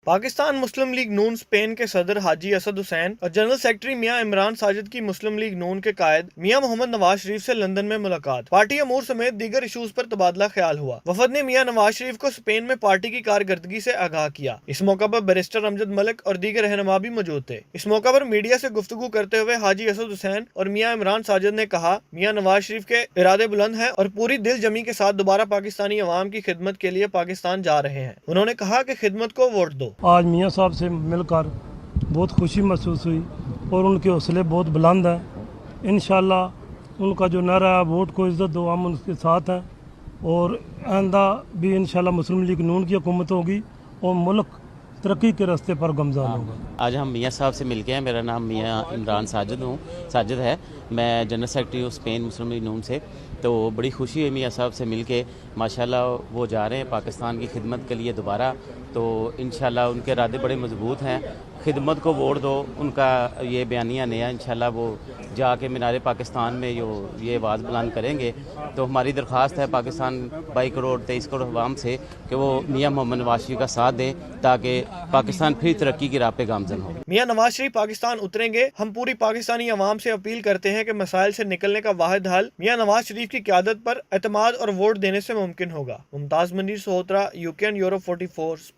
पाकिस्तान मुस्लिम league नून Spain के सदर हाजी असद हुसैन और जनरल सेक्रेटरी मियां इमरान साजिद की मुस्लिम लीग नून के कायद मियां मोहम्मद नवाज शरीफ से लंदन में मुलाकात। पार्टी अमूर समेत दीगर इशूज पर तबादला ख्याल हुआ। वफद ने मियां नवाज शरीफ को स्पेन में पार्टी की कारकर्दगी से आगाह किया। इस मौका पर बैरिस्टर अमजद मलिक और दीगर रहनुमा भी मौजूद थे। इस मौका पर मीडिया से गुफ्तगू करते हुए हाजी असद हुसैन और मियां इमरान साजिद ने कहा, मियां नवाज शरीफ के इरादे बुलंद हैं और पूरी दिल जमी के साथ दोबारा पाकिस्तानी अवाम की खिदमत के लिए पाकिस्तान जा रहे हैं। उन्होंने कहा कि खिदमत को वोट दो। आज मियाँ साहब से मिलकर बहुत खुशी महसूस हुई और उनके हौसले बहुत बुलंद हैं। इंशाल्लाह उनका जो नारा है वोट को इज़्ज़त दो, हम उनके साथ हैं और आइंदा भी इंशाल्लाह मुस्लिम लीग नून की हुकूमत होगी और मुल्क तरक्की के रास्ते पर गमज़ान होगा। आज हम मियाँ साहब से मिल के हैं। मेरा नाम मियाँ इमरान साजिद है। मैं जनरल सेक्रेटरी हूँ स्पेन मुस्लिम लीग नून से। तो बड़ी खुशी है मियाँ साहब से मिल के। माशाल्लाह वो जा रहे हैं पाकिस्तान की खिदमत के लिए दोबारा। तो इंशाल्लाह उनके इरादे बड़े मजबूत हैं। खिदमत को वोट दो, उनका ये बयानिया नया। इंशाल्लाह वो जाके मीनार पाकिस्तान में ये आवाज़ बुलंद करेंगे। तो हमारी दरख्वास्त है पाकिस्तान 22 करोड़ 23 करोड़ अवाम से कि वो मियाँ मोहम्मद नवाज शरीफ का साथ दें ताकि पाकिस्तान फिर तरक्की की राह पे गामजन हो। मियां नवाज शरीफ पाकिस्तान उतरेंगे। हम पूरी पाकिस्तानी अवाम से अपील करते हैं कि मसाइल से निकलने का वाहिद हल मियां नवाज शरीफ की क़यादत पर एतमाद और वोट देने से मुमकिन होगा। Mumtaz Manzir Sohatra, UK and Europe 44 Spain.